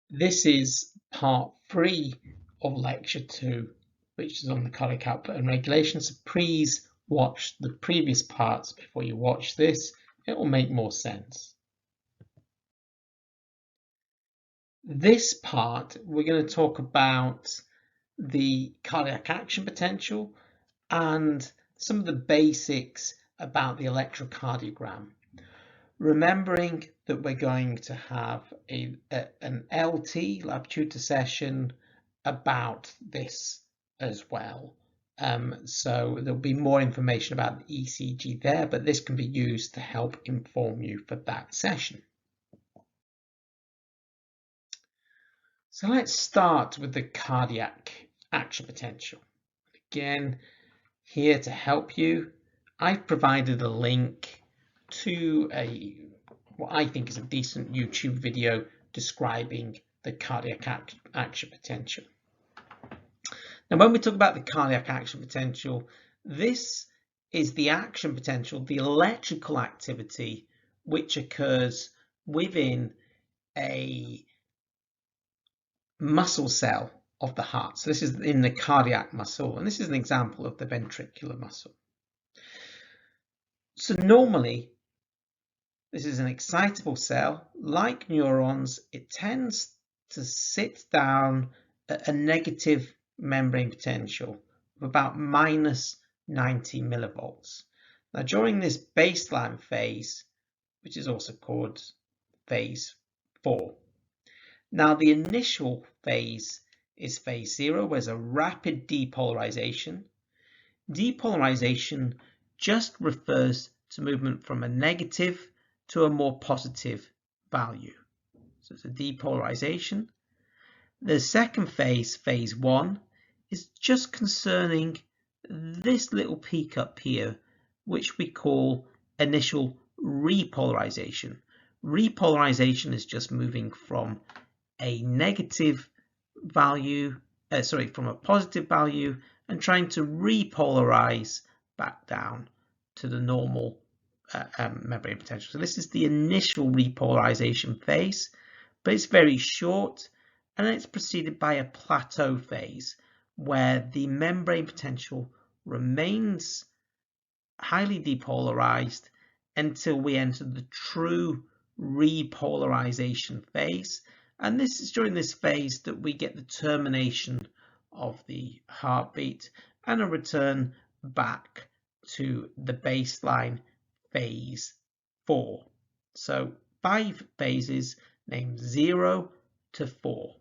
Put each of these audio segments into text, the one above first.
This is part 3 of lecture 2, which is on the cardiac output and regulation. So please watch the previous parts before you watch this. It will make more sense. This part, we're going to talk about the cardiac action potential and some of the basics about the electrocardiogram. Remembering that we're going to have an LT, lab tutor session, about this as well. So there'll be more information about the ECG there, but this can be used to help inform you for that session. So let's start with the cardiac action potential. Again, here to help you, I've provided a link to what I think is a decent YouTube video describing the cardiac action potential. Now, when we talk about the cardiac action potential, this is the action potential, the electrical activity which occurs within a muscle cell of the heart. So this is in the cardiac muscle, and this is an example of the ventricular muscle. So normally, this is an excitable cell. Like neurons, it tends to sit down at a negative membrane potential of about minus 90 millivolts. Now, during this baseline phase, which is also called phase 4. Now, the initial phase is phase 0, where there's a rapid depolarization. Depolarization just refers to movement from a negative to a more positive value. So it's a depolarization. The second phase, phase 1, is just concerning this little peak up here, which we call initial repolarization. Repolarization is just moving from a negative value, from a positive value, and trying to repolarize back down to the normal membrane potential. So this is the initial repolarization phase, but it's very short, and it's preceded by a plateau phase where the membrane potential remains highly depolarized until we enter the true repolarization phase. And this is during this phase that we get the termination of the heartbeat and a return back to the baseline phase 4. So 5 phases named 0 to 4.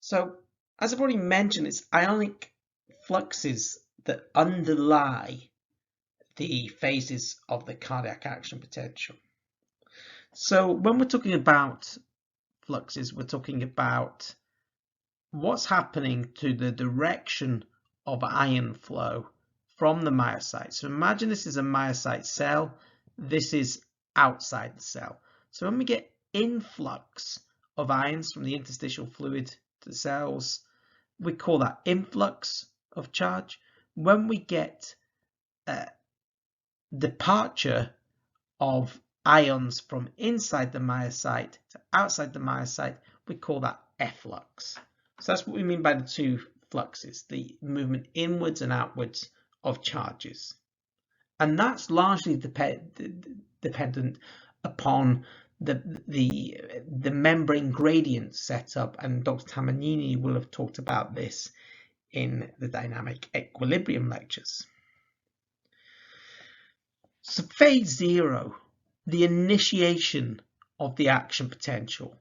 So as I've already mentioned, it's ionic fluxes that underlie the phases of the cardiac action potential. So when we're talking about fluxes, we're talking about what's happening to the direction of ion flow from the myocyte. So imagine this is a myocyte cell. This is outside the cell. So when we get influx of ions from the interstitial fluid to the cells, we call that influx of charge. When we get departure of ions from inside the myocyte to outside the myocyte, we call that efflux. So that's what we mean by the two fluxes, the movement inwards and outwards of charges. And that's largely dependent upon the membrane gradient setup, and Dr. Tamanini will have talked about this in the dynamic equilibrium lectures. So phase 0, the initiation of the action potential,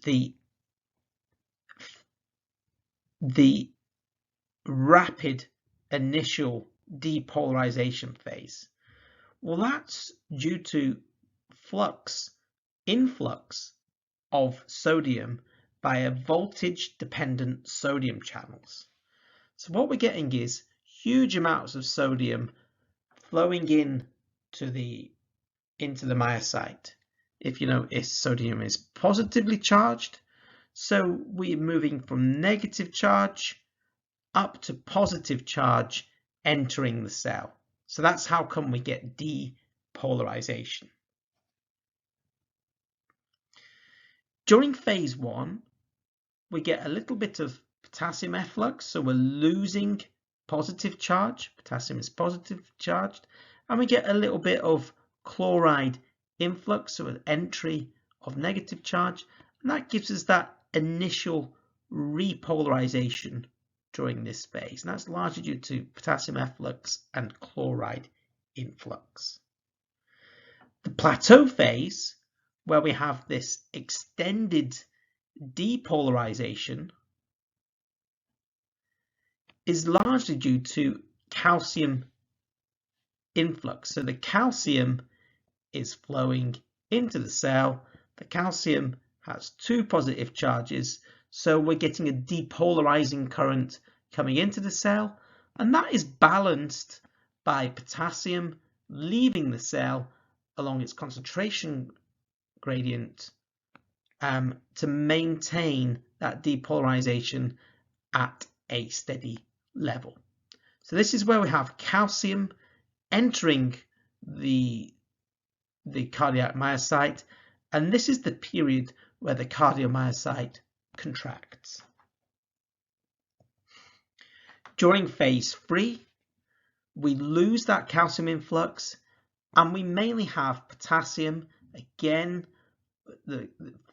the rapid initial depolarization phase. Well, that's due to influx of sodium via voltage-dependent sodium channels. So what we're getting is huge amounts of sodium flowing into the myocyte. If you notice, sodium is positively charged, so we're moving from negative charge up to positive charge entering the cell. So that's how come we get depolarization. During phase 1, we get a little bit of potassium efflux, so we're losing positive charge. Potassium is positive charged, and we get a little bit of chloride influx, so an entry of negative charge, and that gives us that initial repolarization during this phase, and that's largely due to potassium efflux and chloride influx. The plateau phase, where we have this extended depolarization, is largely due to calcium influx. So the calcium is flowing into the cell. The calcium has 2 positive charges, so we're getting a depolarizing current coming into the cell, and that is balanced by potassium leaving the cell along its concentration gradient to maintain that depolarization at a steady level. So this is where we have calcium entering the cardiac myocyte, and this is the period where the cardiomyocyte contracts. During phase 3, we lose that calcium influx, and we mainly have potassium again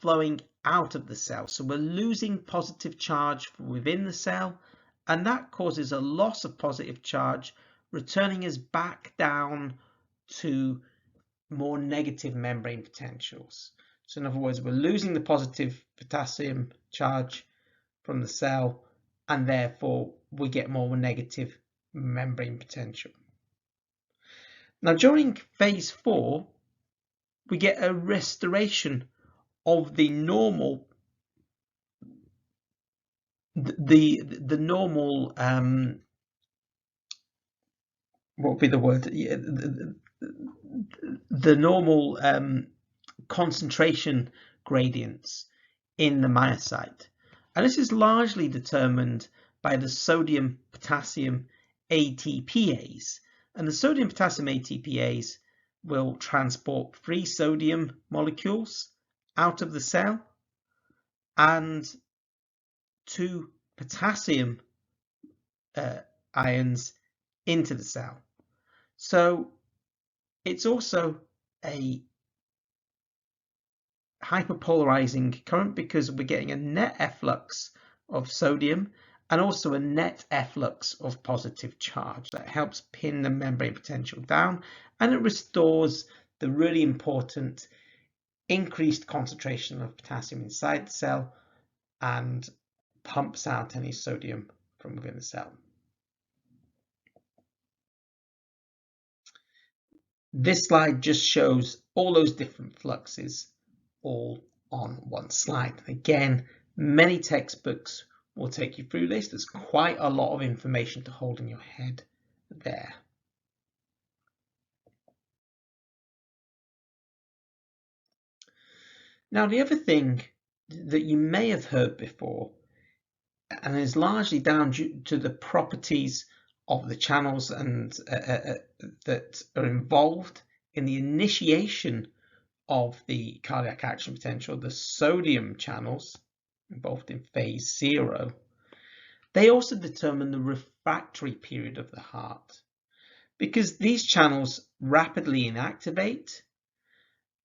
flowing out of the cell. So we're losing positive charge within the cell, and that causes a loss of positive charge, returning us back down to more negative membrane potentials. So in other words, we're losing the positive potassium charge from the cell, and therefore we get more negative membrane potential. Now during phase 4, we get a restoration of the normal normal what would be the word? Yeah, the normal concentration gradients in the myocyte, and this is largely determined by the sodium potassium ATPase, and the sodium potassium ATPase will transport free sodium molecules out of the cell and 2 potassium ions into the cell. So it's also a hyperpolarizing current because we're getting a net efflux of sodium and also a net efflux of positive charge that helps pin the membrane potential down, and it restores the really important increased concentration of potassium inside the cell and pumps out any sodium from within the cell. This slide just shows all those different fluxes all on one slide. Again, many textbooks will take you through this. There's quite a lot of information to hold in your head there. Now, the other thing that you may have heard before, and is largely down to the properties of the channels and that are involved in the initiation of the cardiac action potential, the sodium channels involved in phase 0, they also determine the refractory period of the heart, because these channels rapidly inactivate,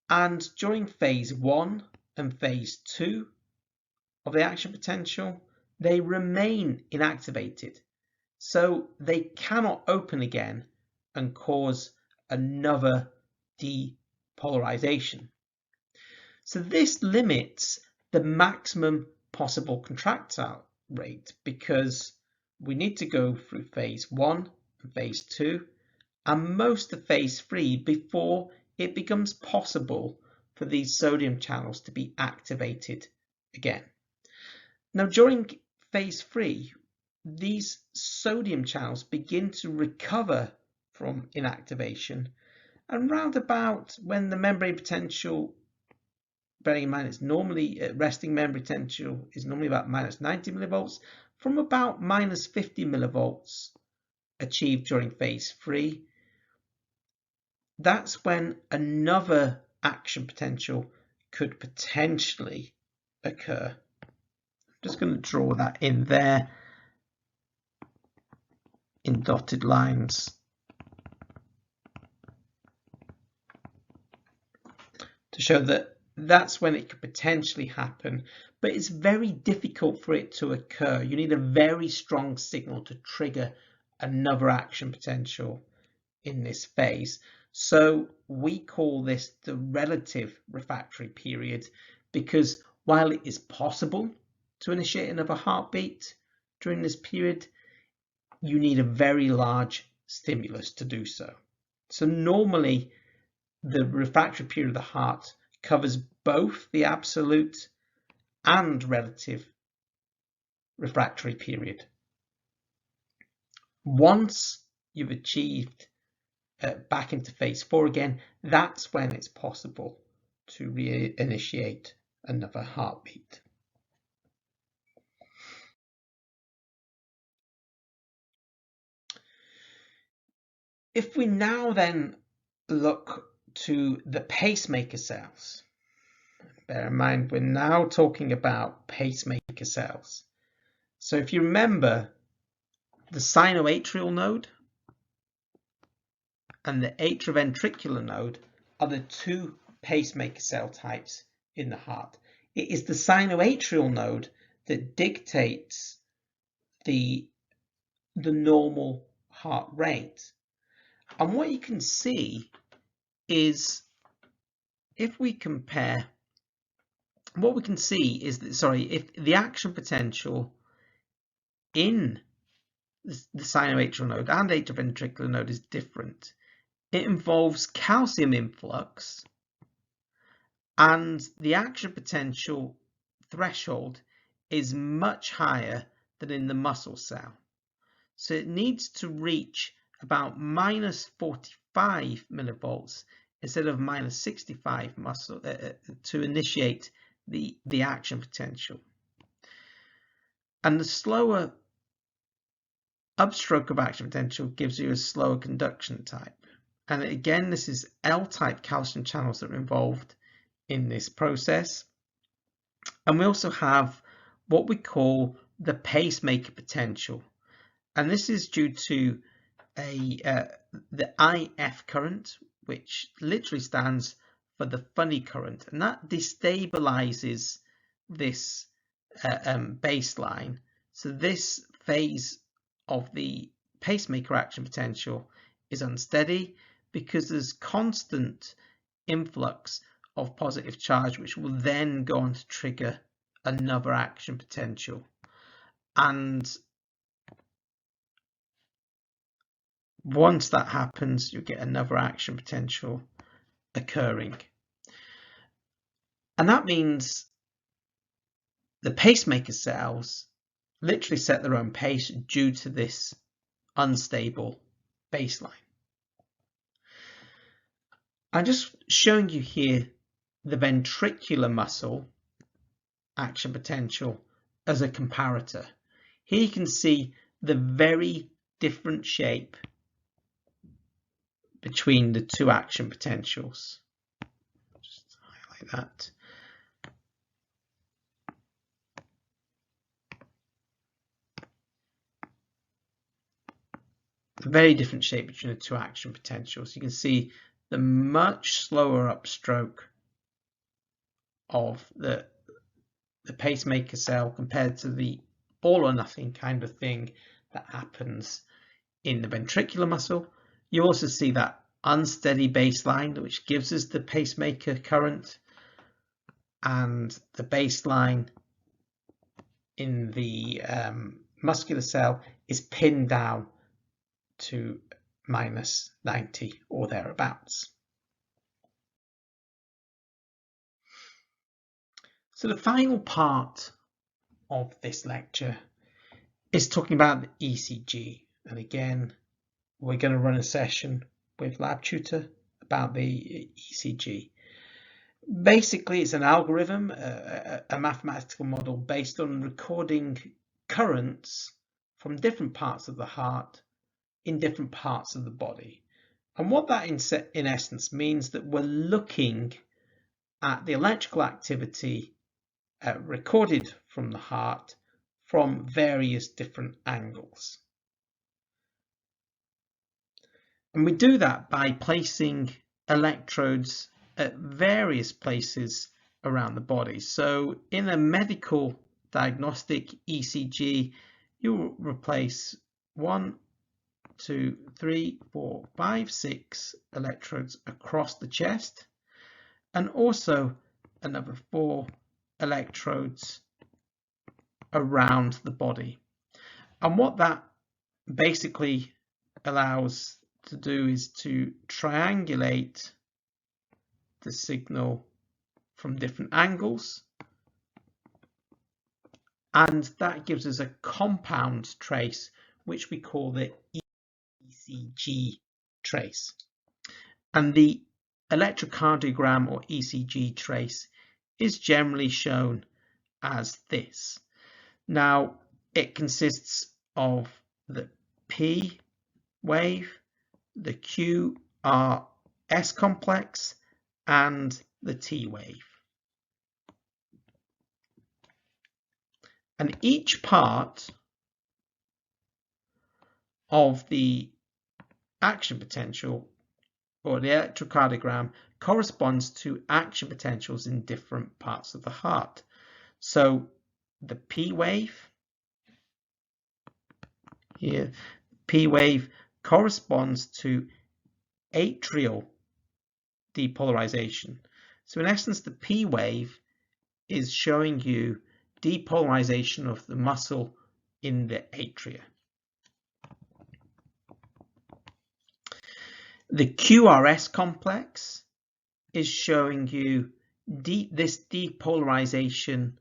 and during phase 1 and phase 2 of the action potential, they remain inactivated, so they cannot open again and cause another depolarization. So this limits the maximum possible contractile rate, because we need to go through phase 1 and phase 2 and most of phase 3 before it becomes possible for these sodium channels to be activated again. Now during phase 3, these sodium channels begin to recover from inactivation, and round about when the membrane potential, bearing in mind it's normally resting membrane potential is normally about minus 90 millivolts, from about minus 50 millivolts achieved during phase 3, that's when another action potential could potentially occur. I'm just going to draw that in there in dotted lines to show that that's when it could potentially happen, but it's very difficult for it to occur. You need a very strong signal to trigger another action potential in this phase. So we call this the relative refractory period, because while it is possible to initiate another heartbeat during this period, you need a very large stimulus to do so. So normally the refractory period of the heart covers both the absolute and relative refractory period. Once you've achieved back into phase 4 again, that's when it's possible to reinitiate another heartbeat. If we now then look to the pacemaker cells, bear in mind we're now talking about pacemaker cells. So if you remember, the sinoatrial node and the atrioventricular node are the two pacemaker cell types in the heart. It is the sinoatrial node that dictates the normal heart rate. And what you can see is, if we compare, what we can see is that, if the action potential in the sinoatrial node and atrioventricular node is different, it involves calcium influx, and the action potential threshold is much higher than in the muscle cell. So it needs to reach about -45 millivolts instead of -65 muscle to initiate the action potential. And the slower upstroke of action potential gives you a slower conduction type. And again, this is L-type calcium channels that are involved in this process. And we also have what we call the pacemaker potential. And this is due to the IF current, which literally stands for the funny current, and that destabilizes this baseline. So this phase of the pacemaker action potential is unsteady because there's constant influx of positive charge, which will then go on to trigger another action potential. And once that happens, you get another action potential occurring. And that means the pacemaker cells literally set their own pace due to this unstable baseline. I'm just showing you here the ventricular muscle action potential as a comparator. Here you can see the very different shape between the two action potentials. Just highlight that. A very different shape between the two action potentials. You can see the much slower upstroke of the pacemaker cell compared to the all or nothing kind of thing that happens in the ventricular muscle. You also see that unsteady baseline, which gives us the pacemaker current, and the baseline in the muscular cell is pinned down to -90 or thereabouts. So the final part of this lecture is talking about the ECG, and again we're going to run a session with LabTutor about the ECG. Basically, it's an algorithm, a mathematical model based on recording currents from different parts of the heart in different parts of the body. And what that in essence means that we're looking at the electrical activity recorded from the heart from various different angles. And we do that by placing electrodes at various places around the body. So in a medical diagnostic ECG, you'll replace 1, 2, 3, 4, 5, 6 electrodes across the chest, and also another 4 electrodes around the body. And what that basically allows to do is to triangulate the signal from different angles, and that gives us a compound trace which we call the ECG trace. And the electrocardiogram or ECG trace is generally shown as this. Now it consists of the P wave, the QRS complex, and the T wave. And each part of the action potential or the electrocardiogram corresponds to action potentials in different parts of the heart. So the P wave here, P wave corresponds to atrial depolarization. So in essence, the P wave is showing you depolarization of the muscle in the atria. The QRS complex is showing you this depolarization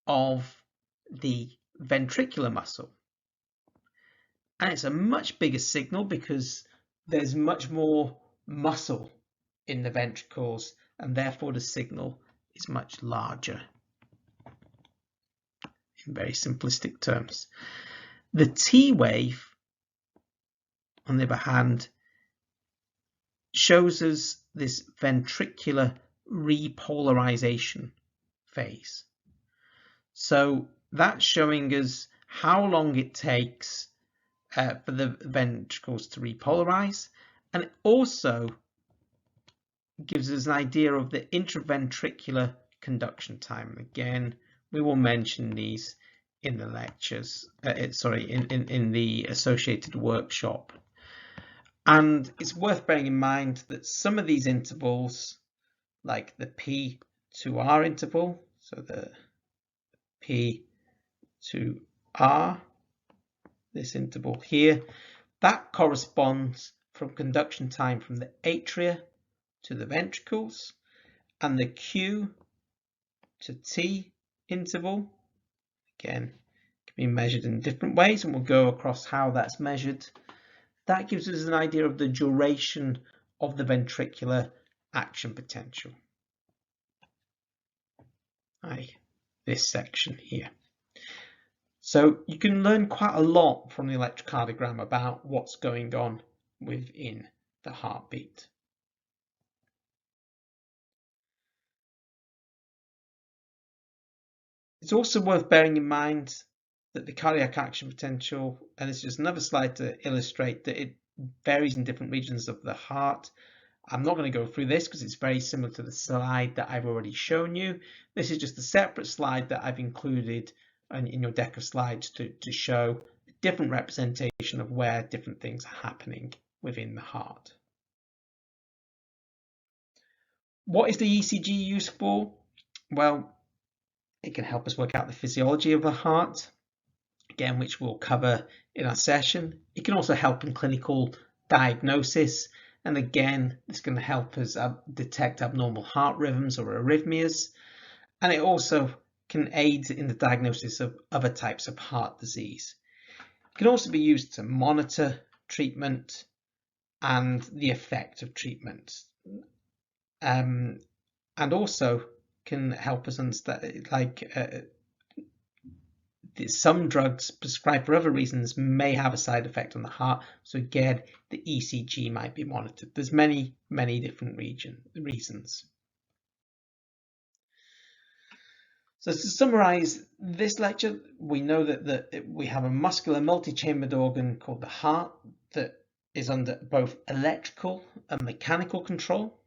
of the ventricular muscle. And it's a much bigger signal because there's much more muscle in the ventricles, and therefore the signal is much larger. In very simplistic terms. The T wave, on the other hand, shows us this ventricular repolarization phase. So that's showing us how long it takes for the ventricles to repolarize, and it also gives us an idea of the intraventricular conduction time. Again, we will mention these in the lectures, in the associated workshop. And it's worth bearing in mind that some of these intervals, like the P to R interval, so the P to R, this interval here, that corresponds from conduction time from the atria to the ventricles, and the Q to T interval, again, can be measured in different ways, and we'll go across how that's measured. That gives us an idea of the duration of the ventricular action potential. This section here. So you can learn quite a lot from the electrocardiogram about what's going on within the heartbeat. It's also worth bearing in mind that the cardiac action potential, and this is just another slide to illustrate that it varies in different regions of the heart. I'm not going to go through this because it's very similar to the slide that I've already shown you. This is just a separate slide that I've included in your deck of slides to show a different representation of where different things are happening within the heart. What is the ECG used for? Well, it can help us work out the physiology of the heart, again, which we'll cover in our session. It can also help in clinical diagnosis, and again, it's going to help us detect abnormal heart rhythms or arrhythmias, and it also can aid in the diagnosis of other types of heart disease. It can also be used to monitor treatment and the effect of treatment, and also can help us understand, some drugs prescribed for other reasons may have a side effect on the heart. So again, the ECG might be monitored. There's many different reasons. So to summarize this lecture, we know that we have a muscular multi-chambered organ called the heart that is under both electrical and mechanical control.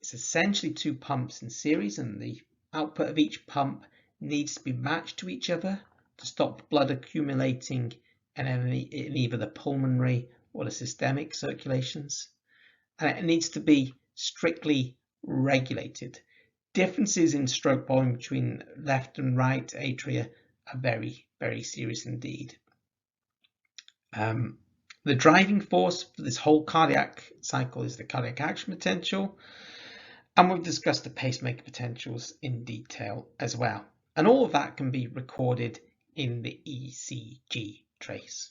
It's essentially two pumps in series, and the output of each pump needs to be matched to each other to stop blood accumulating in either the pulmonary or the systemic circulations. And it needs to be strictly regulated. Differences in stroke volume between left and right atria are very serious indeed. The driving force for this whole cardiac cycle is the cardiac action potential, and we've discussed the pacemaker potentials in detail as well. And all of that can be recorded in the ECG trace.